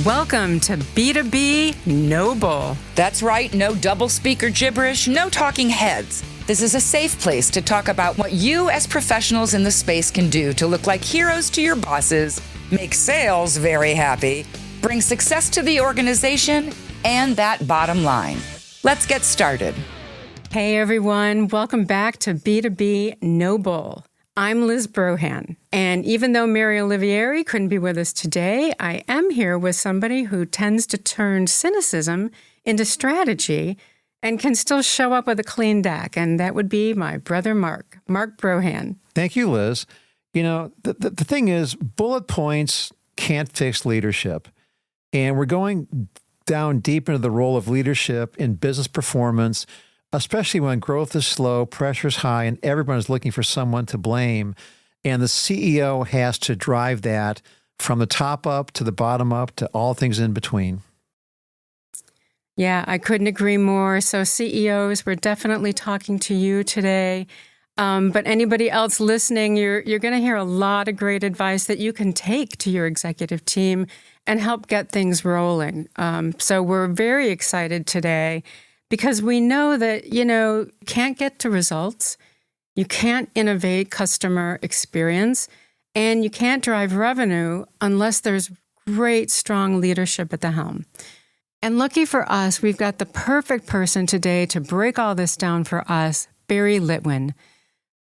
Welcome to B2B No Bull. That's right, no double speaker gibberish, no talking heads. This is a safe place to talk about what you as professionals in the space can do to look like heroes to your bosses, make sales very happy, bring success to the organization, and that bottom line. Let's get started. Hey everyone, welcome back to B2B No Bull. I'm Liz Brohan, and even though Mary Olivieri couldn't be with us today, I am here with somebody who tends to turn cynicism into strategy and can still show up with a clean deck, and that would be my brother Mark Brohan. Thank you, Liz. You know, the thing is, bullet points can't fix leadership, and we're going down deep into the role of leadership in business performance, especially when growth is slow, pressure's high, and everyone's looking for someone to blame. And the CEO has to drive that from the top up to the bottom up to all things in between. Yeah, I couldn't agree more. So CEOs, we're definitely talking to you today. But anybody else listening, you're going to hear a lot of great advice that you can take to your executive team and help get things rolling. So we're very excited today, because we know that, you can't get to results, you can't innovate customer experience, and you can't drive revenue unless there's great, strong leadership at the helm. And lucky for us, we've got the perfect person today to break all this down for us, Barry Litwin.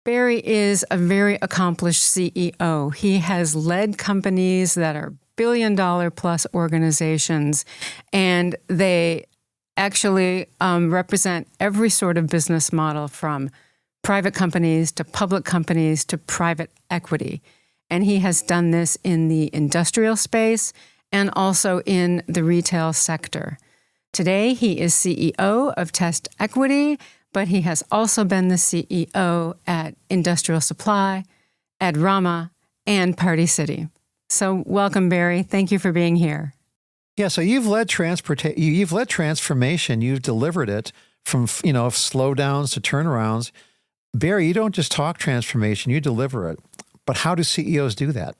Barry is a very accomplished CEO. He has led companies that are billion-dollar-plus organizations, and they actually represent every sort of business model, from private companies to public companies to private equity. And he has done this in the industrial space and also in the retail sector. Today, he is CEO of Test Equity, but he has also been the CEO at Industrial Supply, Adorama, and Party City. So welcome, Barry. Thank you for being here. Yeah, so you've led transformation. You've delivered it from, slowdowns to turnarounds. Barry, you don't just talk transformation, you deliver it. But how do CEOs do that?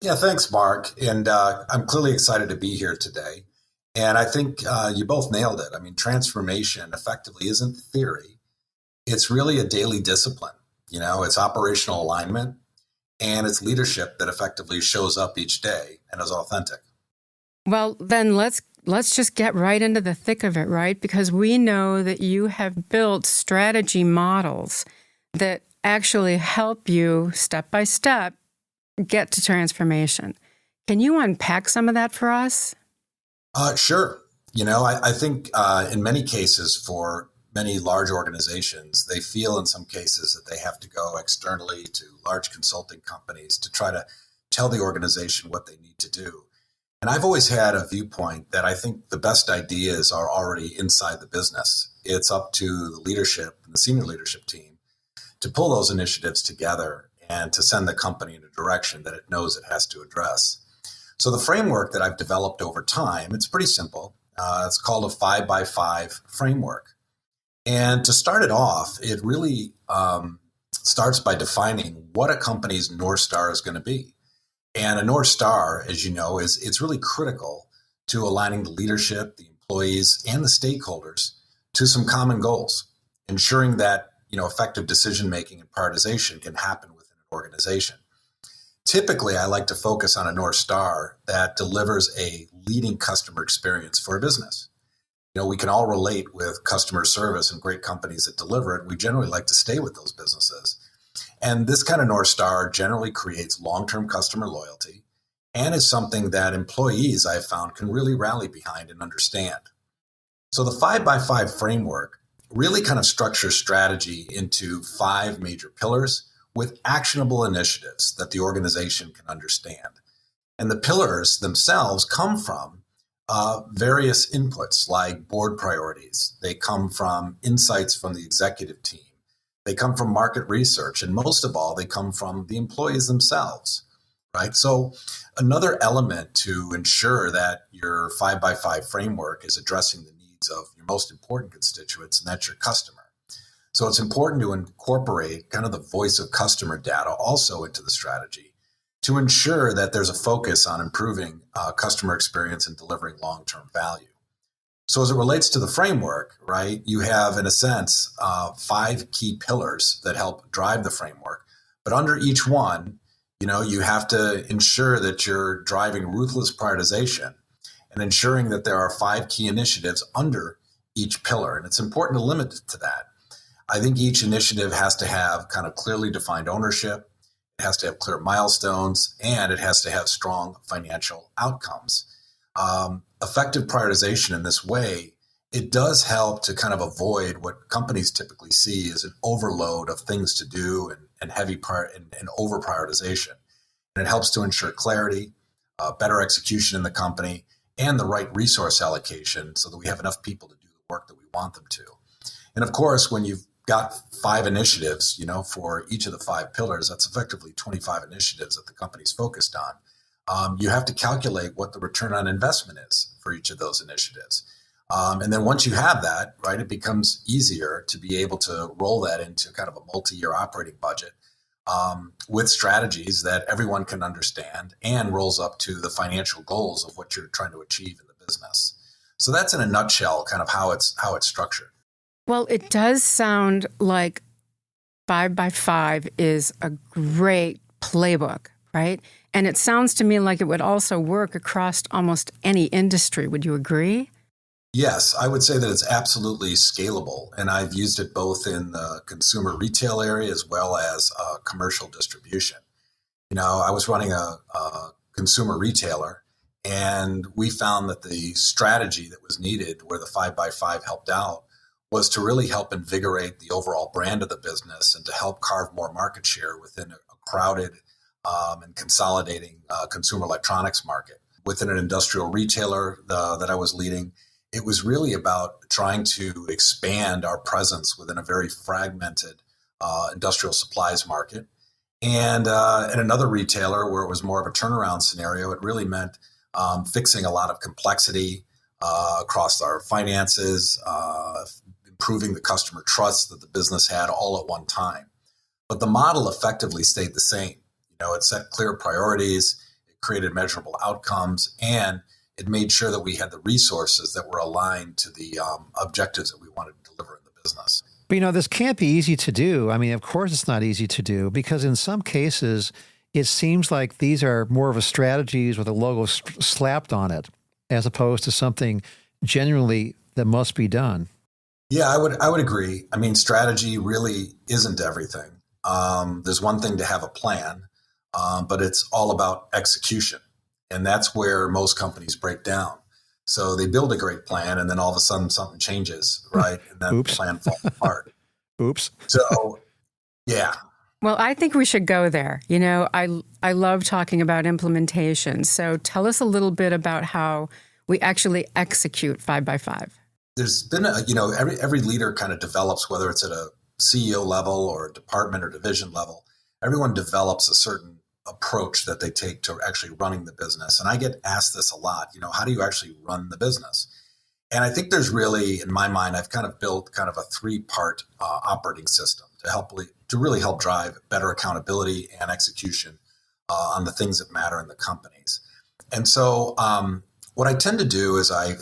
Yeah, thanks, Mark. And I'm clearly excited to be here today. And I think you both nailed it. I mean, transformation effectively isn't theory. It's really a daily discipline. It's operational alignment, and it's leadership that effectively shows up each day and is authentic. Well, then let's just get right into the thick of it, right? Because we know that you have built strategy models that actually help you step by step get to transformation. Can you unpack some of that for us? Sure. I think in many cases, for many large organizations, they feel in some cases that they have to go externally to large consulting companies to try to tell the organization what they need to do. And I've always had a viewpoint that I think the best ideas are already inside the business. It's up to the leadership and the senior leadership team to pull those initiatives together and to send the company in a direction that it knows it has to address. So the framework that I've developed over time, it's pretty simple. It's called a 5x5 framework. And to start it off, it really starts by defining what a company's North Star is going to be. And a North Star, as you know, it's really critical to aligning the leadership, the employees, and the stakeholders to some common goals, ensuring that, effective decision-making and prioritization can happen within an organization. Typically, I like to focus on a North Star that delivers a leading customer experience for a business. We can all relate with customer service and great companies that deliver it. We generally like to stay with those businesses. And this kind of North Star generally creates long-term customer loyalty and is something that employees, I've found, can really rally behind and understand. So the 5x5 framework really kind of structures strategy into 5 major pillars with actionable initiatives that the organization can understand. And the pillars themselves come from various inputs like board priorities. They come from insights from the executive team. They come from market research, and most of all, they come from the employees themselves, right? So another element to ensure that your 5x5 framework is addressing the needs of your most important constituents, and that's your customer. So it's important to incorporate kind of the voice of customer data also into the strategy to ensure that there's a focus on improving customer experience and delivering long-term value. So as it relates to the framework, right, you have, in a sense, 5 key pillars that help drive the framework. But under each one, you have to ensure that you're driving ruthless prioritization and ensuring that there are 5 key initiatives under each pillar. And it's important to limit it to that. I think each initiative has to have kind of clearly defined ownership. It has to have clear milestones, and it has to have strong financial outcomes. Effective prioritization in this way, it does help to kind of avoid what companies typically see as an overload of things to do and heavy and over prioritization. And it helps to ensure clarity, better execution in the company, and the right resource allocation so that we have enough people to do the work that we want them to. And of course, when you've got 5 initiatives, for each of the 5 pillars, that's effectively 25 initiatives that the company's focused on. You have to calculate what the return on investment is for each of those initiatives. And then once you have that, right, it becomes easier to be able to roll that into kind of a multi-year operating budget with strategies that everyone can understand and rolls up to the financial goals of what you're trying to achieve in the business. So that's in a nutshell kind of how it's structured. Well, it does sound like 5x5 is a great playbook, right? And it sounds to me like it would also work across almost any industry. Would you agree? Yes, I would say that it's absolutely scalable. And I've used it both in the consumer retail area as well as commercial distribution. I was running a consumer retailer, and we found that the strategy that was needed where the 5x5 helped out was to really help invigorate the overall brand of the business and to help carve more market share within a crowded and consolidating consumer electronics market. Within an industrial retailer that I was leading, it was really about trying to expand our presence within a very fragmented industrial supplies market. And in another retailer where it was more of a turnaround scenario, it really meant fixing a lot of complexity across our finances, improving the customer trust that the business had all at one time. But the model effectively stayed the same. It set clear priorities, it created measurable outcomes, and it made sure that we had the resources that were aligned to the objectives that we wanted to deliver in the business. But this can't be easy to do. I mean, of course it's not easy to do because in some cases, it seems like these are more of a strategies with a logo slapped on it as opposed to something genuinely that must be done. Yeah, I would agree. I mean, strategy really isn't everything. There's one thing to have a plan, but it's all about execution. And that's where most companies break down. So they build a great plan and then all of a sudden something changes, right? And then the plan falls apart. Oops. So, yeah. Well, I think we should go there. I love talking about implementation. So tell us a little bit about how we actually execute 5x5. There's been every leader kind of develops, whether it's at a CEO level or a department or division level, everyone develops a certain approach that they take to actually running the business. And I get asked this a lot, how do you actually run the business? And I think there's really, in my mind, I've kind of built kind of a 3-part operating system to really help drive better accountability and execution on the things that matter in the companies. And so what I tend to do is I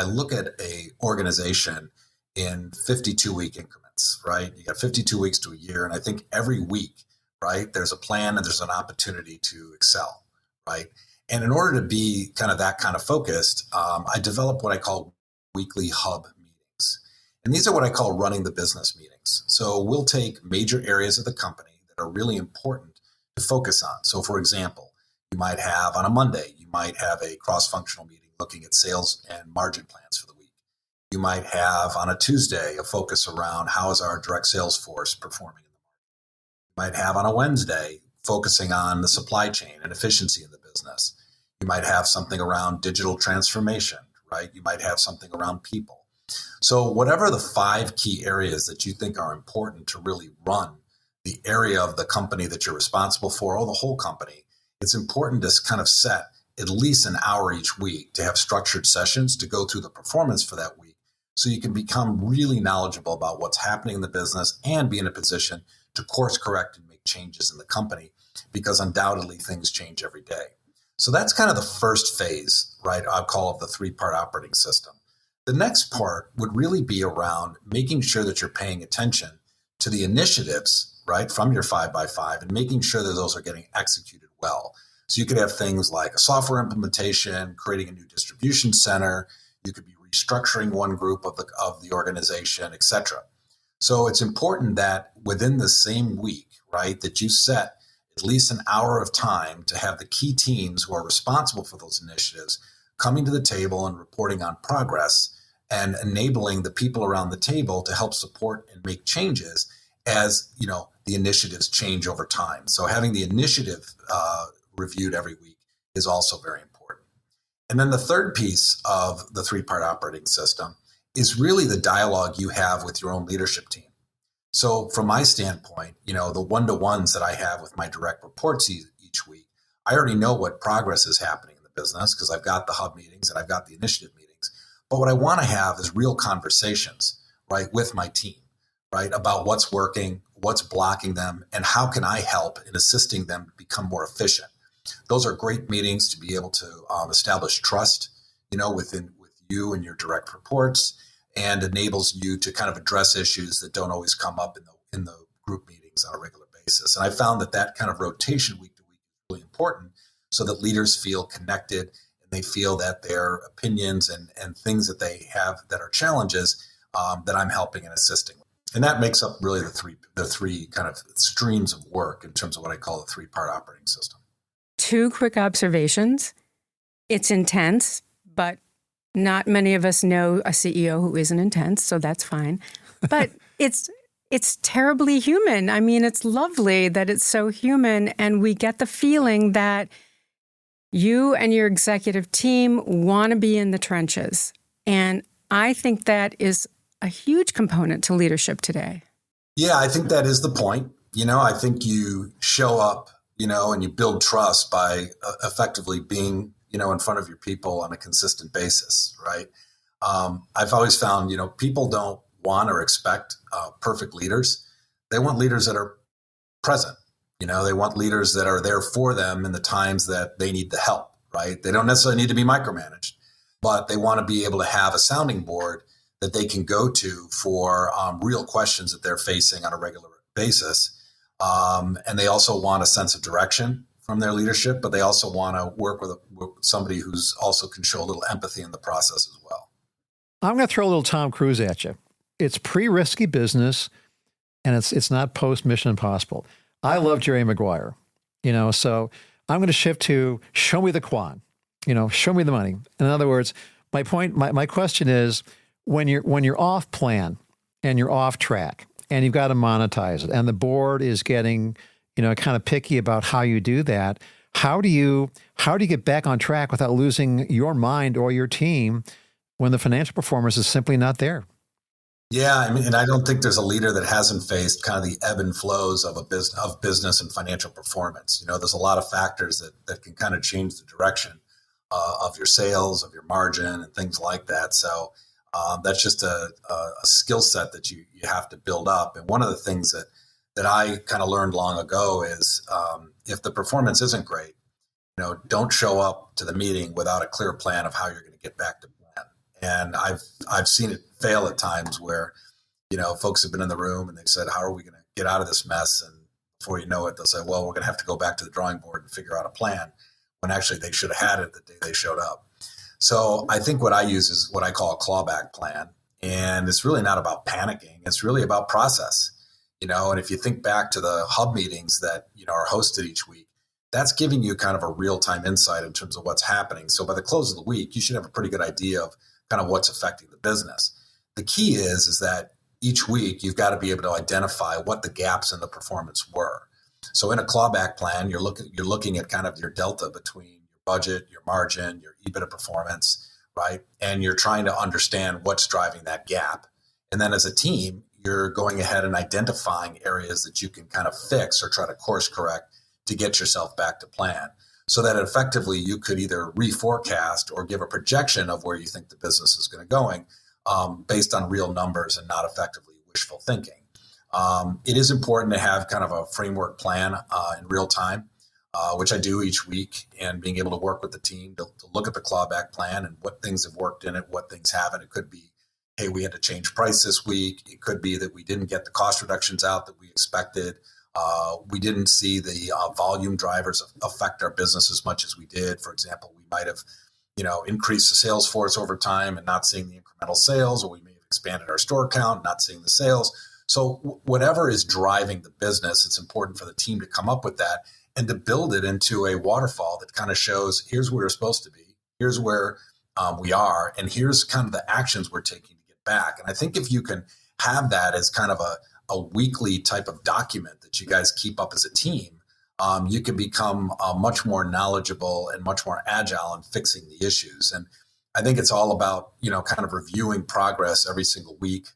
look at a organization in 52-week increments, right? You got 52 weeks to a year. And I think every week, right, there's a plan and there's an opportunity to excel, right? And in order to be kind of that kind of focused, I develop what I call weekly hub meetings. And these are what I call running the business meetings. So we'll take major areas of the company that are really important to focus on. So for example, you might have on a Monday, you might have a cross-functional meeting looking at sales and margin plans for the week. You might have on a Tuesday a focus around how is our direct sales force performing in the market. You might have on a Wednesday focusing on the supply chain and efficiency in the business. You might have something around digital transformation, right? You might have something around people. So whatever the 5 key areas that you think are important to really run the area of the company that you're responsible for or the whole company, it's important to kind of set at least an hour each week to have structured sessions to go through the performance for that week so you can become really knowledgeable about what's happening in the business and be in a position to course correct and make changes in the company because undoubtedly things change every day. So that's kind of the first phase, right? I'll call it the 3-part operating system. The next part would really be around making sure that you're paying attention to the initiatives, right, from your 5x5 and making sure that those are getting executed well. So you could have things like a software implementation, creating a new distribution center. You could be restructuring one group of the organization, et cetera. So it's important that within the same week, right, that you set at least an hour of time to have the key teams who are responsible for those initiatives coming to the table and reporting on progress and enabling the people around the table to help support and make changes as, you know, the initiatives change over time. So having the initiative reviewed every week is also very important. And then the third piece of the 3-part operating system is really the dialogue you have with your own leadership team. So from my standpoint, you know, the one-to-ones that I have with my direct reports each week, I already know what progress is happening in the business because I've got the hub meetings and I've got the initiative meetings. But what I want to have is real conversations, right, with my team, right, about what's working, what's blocking them, and how can I help in assisting them become more efficient. Those are great meetings to be able to establish trust, you know, with you and your direct reports, and enables you to kind of address issues that don't always come up in the group meetings on a regular basis. And I found that kind of rotation week to week is really important so that leaders feel connected and they feel that their opinions and things that they have that are challenges that I'm helping and assisting with. And that makes up really the three kind of streams of work in terms of what I call the 3-part operating system. 2 quick observations. It's intense, but not many of us know a CEO who isn't intense, so that's fine. But it's terribly human. I mean, it's lovely that it's so human, and we get the feeling that you and your executive team want to be in the trenches. And I think that is a huge component to leadership today. Yeah, I think that is the point. You know, I think you show up, you know, and you build trust by effectively being, you know, in front of your people on a consistent basis, right? I've always found, you know, people don't want or expect perfect leaders. They want leaders that are present. You know, they want leaders that are there for them in the times that they need the help, right? They don't necessarily need to be micromanaged, but they want to be able to have a sounding board that they can go to for real questions that they're facing on a regular basis. And they also want a sense of direction from their leadership, but they also want to work with somebody who's also can show a little empathy in the process as well. I'm going to throw a little Tom Cruise at you. It's pre-risky business, and it's not post-Mission Impossible. I love Jerry Maguire, you know, so I'm going to shift to show me the quan, you know, show me the money. In other words, my question is, when you're off plan and you're off track and you've got to monetize it and the board is getting, you know, kind of picky about how you do that, how do you get back on track without losing your mind or your team when the financial performance is simply not there? Yeah, I mean, and I don't think there's a leader that hasn't faced kind of the ebb and flows of business and financial performance. You know, there's a lot of factors that can kind of change the direction of your sales, of your margin, and things like that. So that's just a skill set that you have to build up. And one of the things that I kind of learned long ago is if the performance isn't great, you know, don't show up to the meeting without a clear plan of how you're going to get back to plan. And I've seen it fail at times where, you know, folks have been in the room and they've said, how are we going to get out of this mess? And before you know it, they'll say, well, we're going to have to go back to the drawing board and figure out a plan, when actually they should have had it the day they showed up. So I think what I use is what I call a clawback plan. And it's really not about panicking. It's really about process, you know, and if you think back to the hub meetings that, you know, are hosted each week, that's giving you kind of a real-time insight in terms of what's happening. So by the close of the week, you should have a pretty good idea of kind of what's affecting the business. The key is that each week you've got to be able to identify what the gaps in the performance were. So in a clawback plan, you're looking at kind of your delta between your budget, your margin, your EBITDA performance, right? And you're trying to understand what's driving that gap. And then as a team, you're going ahead and identifying areas that you can kind of fix or try to course correct to get yourself back to plan, so that effectively you could either reforecast or give a projection of where you think the business is going to going based on real numbers and not effectively wishful thinking. It is important to have kind of a framework plan in real time, which I do each week, and being able to work with the team to look at the clawback plan and what things have worked in it, what things haven't. It could be, hey, we had to change price this week. It could be that we didn't get the cost reductions out that we expected. We didn't see the volume drivers affect our business as much as we did. For example, we might have, increased the sales force over time and not seeing the incremental sales, or we may have expanded our store count, not seeing the sales. So whatever is driving the business, it's important for the team to come up with that and to build it into a waterfall that kind of shows, here's where we're supposed to be, here's where we are, and here's kind of the actions we're taking to get back. And I think if you can have that as kind of a weekly type of document that you guys keep up as a team, you can become much more knowledgeable and much more agile in fixing the issues. And I think it's all about, kind of reviewing progress every single week.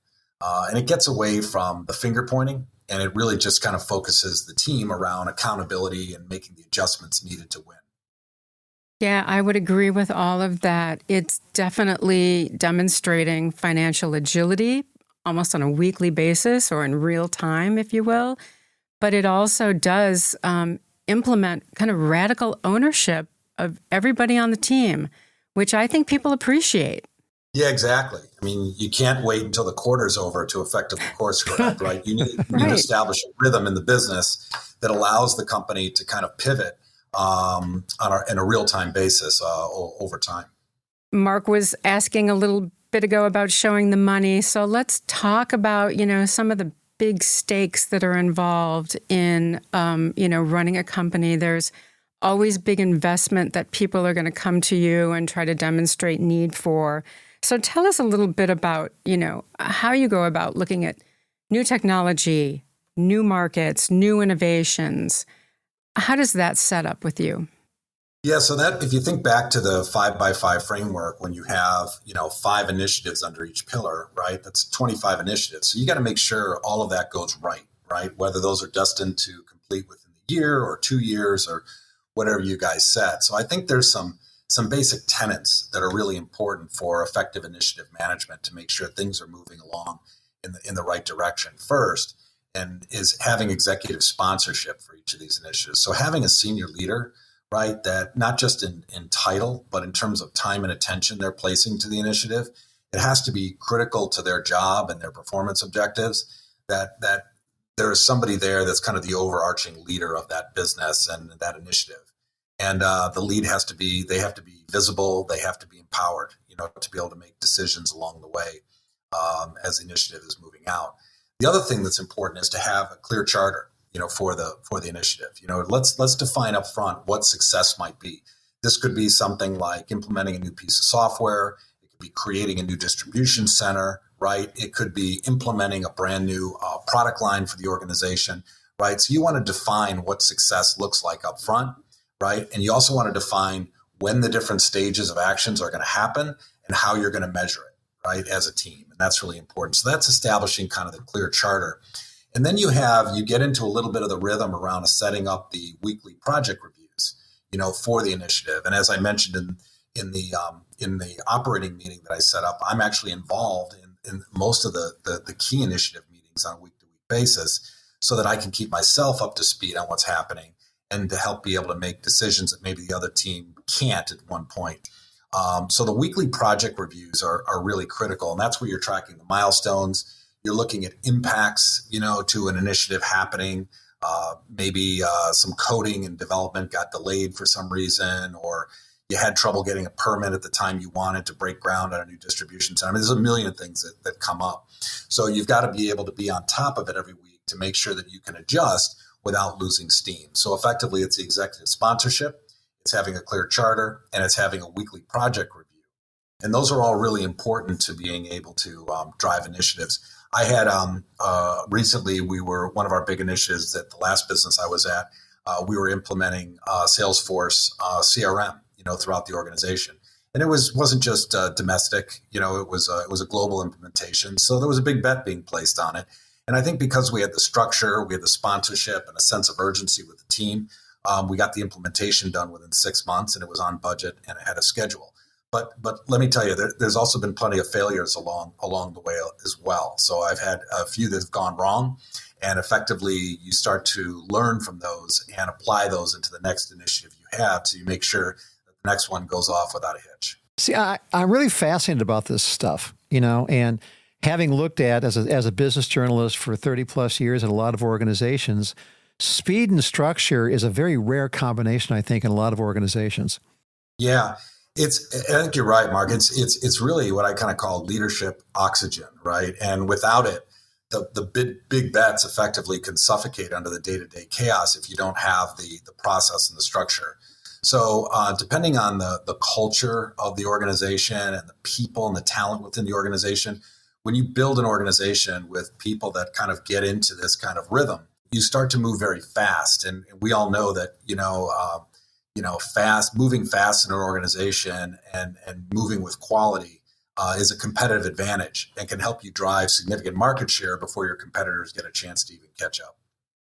And it gets away from the finger pointing, and it really just kind of focuses the team around accountability and making the adjustments needed to win. Yeah, I would agree with all of that. It's definitely demonstrating financial agility almost on a weekly basis or in real time, if you will. But it also does implement kind of radical ownership of everybody on the team, which I think people appreciate. Yeah, exactly. I mean, you can't wait until the quarter's over to effectively course correct, right? You need to establish a rhythm in the business that allows the company to kind of pivot in a real-time basis over time. Mark was asking a little bit ago about showing the money. So let's talk about, some of the big stakes that are involved in, running a company. There's always big investment that people are going to come to you and try to demonstrate need for. So tell us a little bit about, how you go about looking at new technology, new markets, new innovations. How does that set up with you? Yeah, so that if you think back to the 5x5 framework, when you have, 5 initiatives under each pillar, right? That's 25 initiatives. So you got to make sure all of that goes right? Whether those are destined to complete within the year or 2 years or whatever you guys set. So I think there's some basic tenets that are really important for effective initiative management to make sure things are moving along in the right direction. First, and is having executive sponsorship for each of these initiatives. So having a senior leader, right, that not just in title, but in terms of time and attention they're placing to the initiative, it has to be critical to their job and their performance objectives, that there is somebody there that's kind of the overarching leader of that business and that initiative. And the lead they have to be visible, they have to be empowered, to be able to make decisions along the way as the initiative is moving out. The other thing that's important is to have a clear charter, for the initiative. Let's define up front what success might be. This could be something like implementing a new piece of software. It could be creating a new distribution center, right? It could be implementing a brand new product line for the organization, right? So you want to define what success looks like up front, right? And you also want to define when the different stages of actions are going to happen and how you're going to measure it, right, as a team. And that's really important. So that's establishing kind of the clear charter. And then you get into a little bit of the rhythm around setting up the weekly project reviews, for the initiative. And as I mentioned in the operating meeting that I set up, I'm actually involved in most of the key initiative meetings on a week-to-week basis, so that I can keep myself up to speed on what's happening and to help be able to make decisions that maybe the other team can't at one point. So the weekly project reviews are really critical, and that's where you're tracking the milestones. You're looking at impacts, to an initiative happening. Maybe some coding and development got delayed for some reason, or you had trouble getting a permit at the time you wanted to break ground on a new distribution center. I mean, there's a million things that come up. So you've got to be able to be on top of it every week to make sure that you can adjust without losing steam. So effectively, it's the executive sponsorship, it's having a clear charter, and it's having a weekly project review. And those are all really important to being able to drive initiatives. I had recently, one of our big initiatives at the last business I was at, we were implementing Salesforce CRM, throughout the organization. And it wasn't just domestic, it was a global implementation. So there was a big bet being placed on it. And I think because we had the structure, we had the sponsorship and a sense of urgency with the team, we got the implementation done within 6 months, and it was on budget and it had a schedule. But let me tell you, there's also been plenty of failures along the way as well. So I've had a few that have gone wrong, and effectively you start to learn from those and apply those into the next initiative you have, so you make sure that the next one goes off without a hitch. See, I'm really fascinated about this stuff, and having looked at as a business journalist for 30 plus years in a lot of organizations, speed and structure is a very rare combination, I think, in a lot of organizations. Yeah. I think you're right, Mark. It's really what I kind of call leadership oxygen, right? And without it, the big bets effectively can suffocate under the day-to-day chaos if you don't have the process and the structure. So depending on the culture of the organization and the people and the talent within the organization, when you build an organization with people that kind of get into this kind of rhythm, you start to move very fast. And we all know that, moving fast in an organization and moving with quality is a competitive advantage and can help you drive significant market share before your competitors get a chance to even catch up.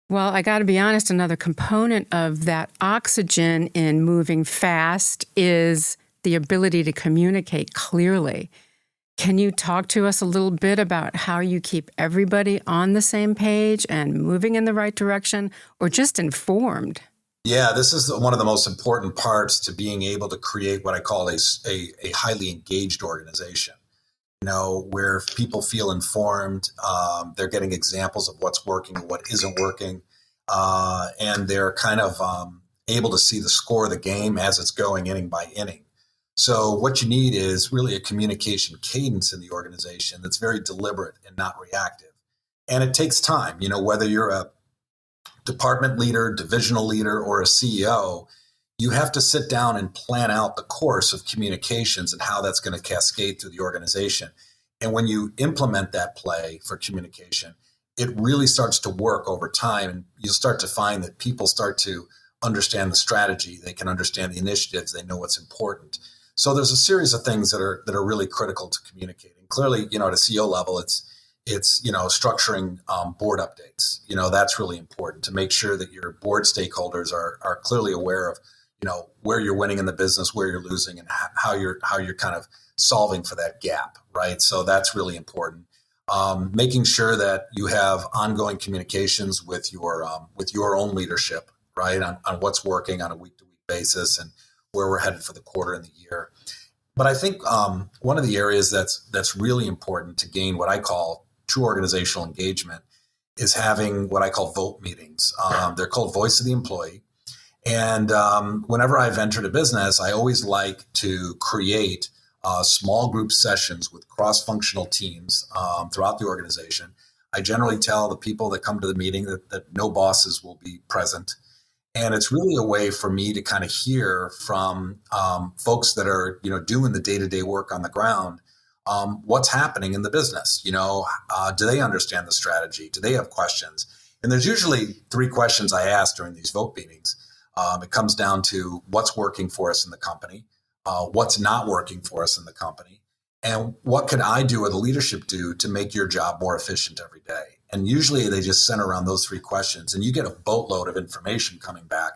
Well, I got to be honest, another component of that oxygen in moving fast is the ability to communicate clearly. Can you talk to us a little bit about how you keep everybody on the same page and moving in the right direction, or just informed? Yeah, this is one of the most important parts to being able to create what I call a highly engaged organization, where people feel informed, they're getting examples of what's working and what isn't working, and they're kind of able to see the score of the game as it's going inning by inning. So what you need is really a communication cadence in the organization that's very deliberate and not reactive. And it takes time, whether you're a department leader, divisional leader, or a CEO, you have to sit down and plan out the course of communications and how that's going to cascade through the organization. And when you implement that play for communication, it really starts to work over time. And you'll start to find that people start to understand the strategy. They can understand the initiatives. They know what's important. So there's a series of things that are really critical to communicating. Clearly, at a CEO level, it's structuring board updates. That's really important to make sure that your board stakeholders are clearly aware of, where you're winning in the business, where you're losing, and how you're kind of solving for that gap, right? So that's really important. Making sure that you have ongoing communications with your own leadership, right, on what's working on a week-to-week basis and where we're headed for the quarter and the year. But I think one of the areas that's really important to gain what I call true organizational engagement is having what I call vote meetings. They're called Voice of the Employee. And whenever I've entered a business, I always like to create small group sessions with cross-functional teams throughout the organization. I generally tell the people that come to the meeting that no bosses will be present. And it's really a way for me to kind of hear from folks that are, doing the day-to-day work on the ground, what's happening in the business. Do they understand the strategy? Do they have questions? And there's usually 3 questions I ask during these vote meetings. It comes down to what's working for us in the company, what's not working for us in the company, and what can I do or the leadership do to make your job more efficient every day? And usually they just center around those 3 questions, and you get a boatload of information coming back.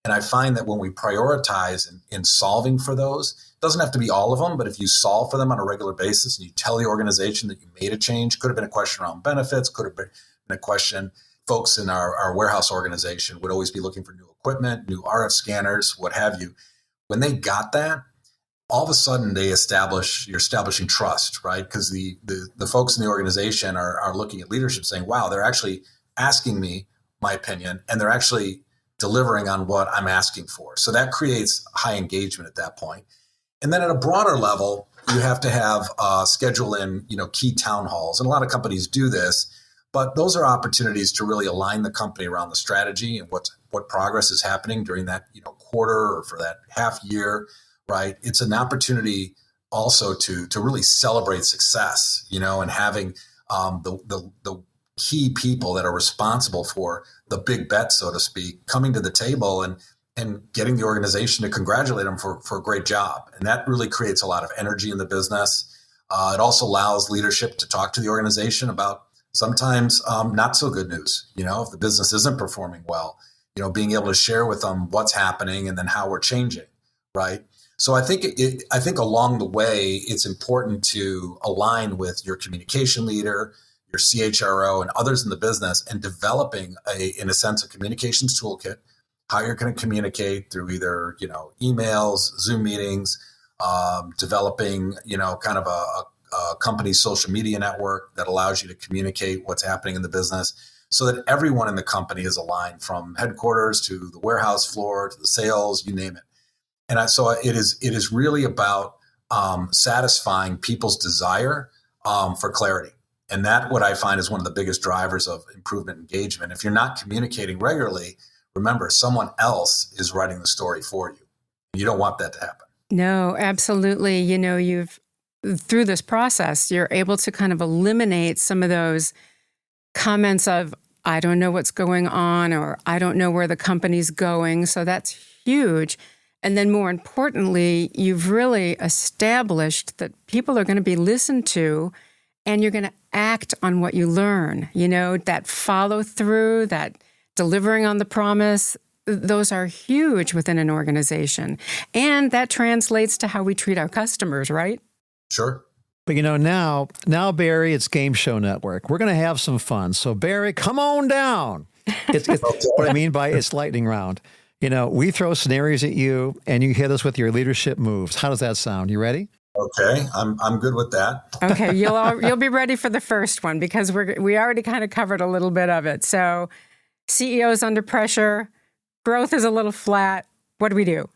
And I find that when we prioritize in solving for those, it doesn't have to be all of them, but if you solve for them on a regular basis and you tell the organization that you made a change, could have been a question around benefits, could have been a question. Folks in our warehouse organization would always be looking for new equipment, new RF scanners, what have you. When they got that, all of a sudden you're establishing trust, right? Because the folks in the organization are looking at leadership saying, wow, they're actually asking me my opinion and they're actually delivering on what I'm asking for. So that creates high engagement at that point. And then at a broader level, you have to have schedule in, key town halls. And a lot of companies do this, but those are opportunities to really align the company around the strategy and what progress is happening during that, quarter or for that half year. Right. It's an opportunity also to really celebrate success, and having the key people that are responsible for the big bet, so to speak, coming to the table and getting the organization to congratulate them for a great job. And that really creates a lot of energy in the business. It also allows leadership to talk to the organization about sometimes not so good news. If the business isn't performing well, being able to share with them what's happening and then how we're changing. right? So I think I think along the way, it's important to align with your communication leader, your CHRO, and others in the business, and developing in a sense, a communications toolkit, how you're going to communicate through either, emails, Zoom meetings, developing, kind of a company's social media network that allows you to communicate what's happening in the business so that everyone in the company is aligned from headquarters to the warehouse floor to the sales, you name it. And so it is really about satisfying people's desire for clarity. And that, what I find, is one of the biggest drivers of improvement engagement. If you're not communicating regularly, remember, someone else is writing the story for you. You don't want that to happen. No, absolutely. You've through this process, you're able to kind of eliminate some of those comments of, I don't know what's going on, or I don't know where the company's going. So that's huge. And then more importantly, you've really established that people are going to be listened to, and you're going to act on what you learn. That follow through, that delivering on the promise, those are huge within an organization. And that translates to how we treat our customers, right? Sure. But now, Barry, it's Game Show Network. We're going to have some fun. So Barry, come on down. It's what I mean by it's lightning round. We throw scenarios at you, and you hit us with your leadership moves. How does that sound? You ready? Okay, I'm good with that. Okay, you'll be ready for the first one because we already kind of covered a little bit of it. So, CEOs under pressure, growth is a little flat. What do we do?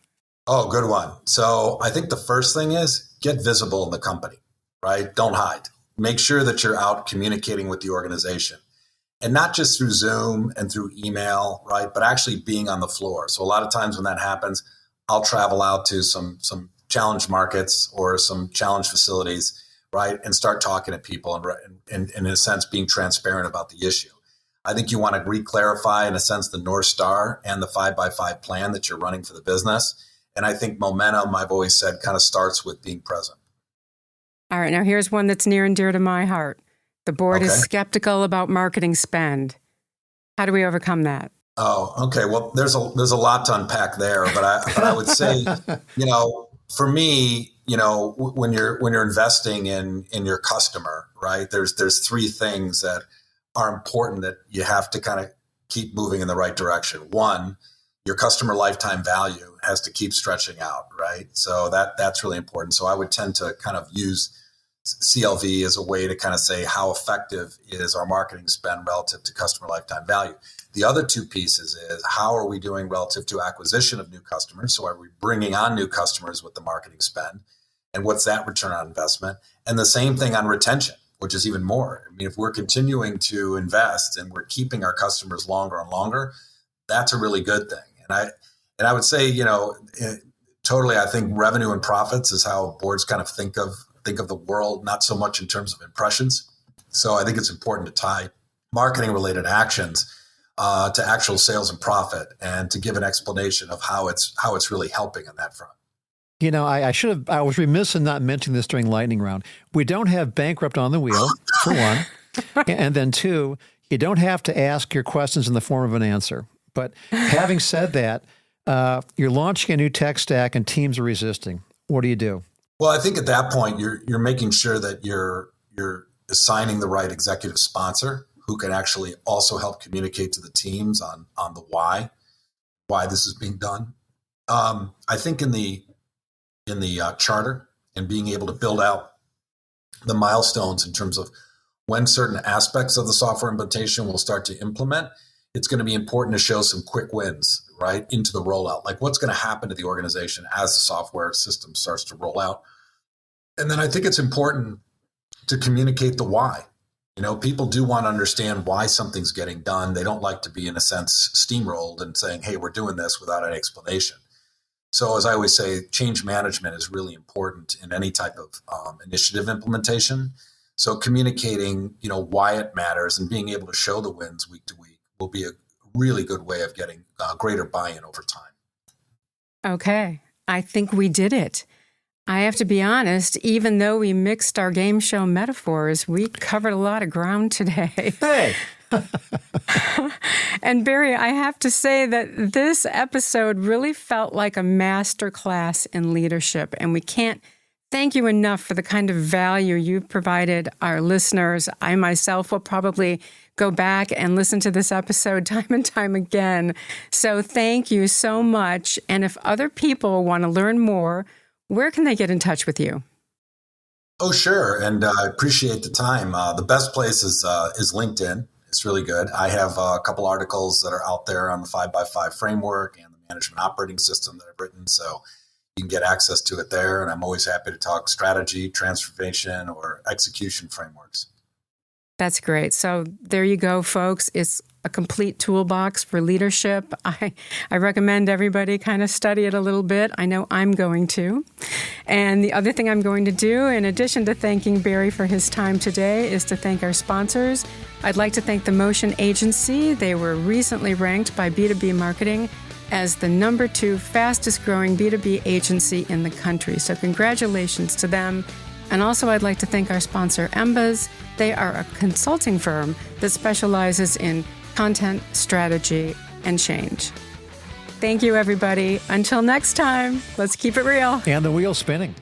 Oh, good one. So I think the first thing is get visible in the company, right? Don't hide. Make sure that you're out communicating with the organization, and not just through Zoom and through email, right? But actually being on the floor. So a lot of times when that happens, I'll travel out to some challenge markets or some challenge facilities, right? And start talking to people and in a sense, being transparent about the issue. I think you want to re-clarify, in a sense, the North Star and the 5x5 plan that you're running for the business. And I think momentum, I've always said, kind of starts with being present. All right, now here's one that's near and dear to my heart. The board is skeptical about marketing spend. How do we overcome that? Oh, okay. Well, there's a lot to unpack there, but I would say, for me, when you're investing in your customer, right? There's three things that are important that you have to kind of keep moving in the right direction. One, your customer lifetime value has to keep stretching out, right? So that's really important. So I would tend to kind of use CLV as a way to kind of say, how effective is our marketing spend relative to customer lifetime value? The other two pieces is, how are we doing relative to acquisition of new customers? So are we bringing on new customers with the marketing spend? And what's that return on investment? And the same thing on retention, which is even more. I mean, if we're continuing to invest and we're keeping our customers longer and longer, that's a really good thing. And I would say, totally, I think revenue and profits is how boards kind of think of the world, not so much in terms of impressions. So I think it's important to tie marketing related actions to actual sales and profit, and to give an explanation of how it's really helping on that front. I was remiss in not mentioning this during lightning round. We don't have bankrupt on the wheel, for one. And then two, you don't have to ask your questions in the form of an answer. But having said that, you're launching a new tech stack and teams are resisting. What do you do? Well, I think at that point, you're making sure that you're assigning the right executive sponsor who can actually also help communicate to the teams on the why this is being done. I think in the charter, and being able to build out the milestones in terms of when certain aspects of the software implementation will start to implement, it's going to be important to show some quick wins, right, into the rollout. Like, what's going to happen to the organization as the software system starts to roll out. And then I think it's important to communicate the why. People do want to understand why something's getting done. They don't like to be, in a sense, steamrolled and saying, hey, we're doing this without an explanation. So as I always say, change management is really important in any type of initiative implementation. So communicating, why it matters and being able to show the wins week to week will be a really good way of getting greater buy-in over time. Okay, I think we did it. I have to be honest, even though we mixed our game show metaphors, we covered a lot of ground today. Hey, And Barry, I have to say that this episode really felt like a master class in leadership, and we can't thank you enough for the kind of value you've provided our listeners. I myself will probably go back and listen to this episode time and time again. So thank you so much. And if other people want to learn more, where can they get in touch with you? Oh, sure. And I appreciate the time. The best place is LinkedIn. It's really good. I have a couple articles that are out there on the 5x5 framework and the management operating system that I've written. So you can get access to it there. And I'm always happy to talk strategy, transformation, or execution frameworks. That's great. So there you go, folks. It's a complete toolbox for leadership. I recommend everybody kind of study it a little bit. I know I'm going to. And the other thing I'm going to do, in addition to thanking Barry for his time today, is to thank our sponsors. I'd like to thank the Motion Agency. They were recently ranked by B2B Marketing as the #2 fastest growing B2B agency in the country. So congratulations to them. And also I'd like to thank our sponsor, Embas. They are a consulting firm that specializes in content, strategy, and change. Thank you, everybody. Until next time, let's keep it real. And the wheel's spinning.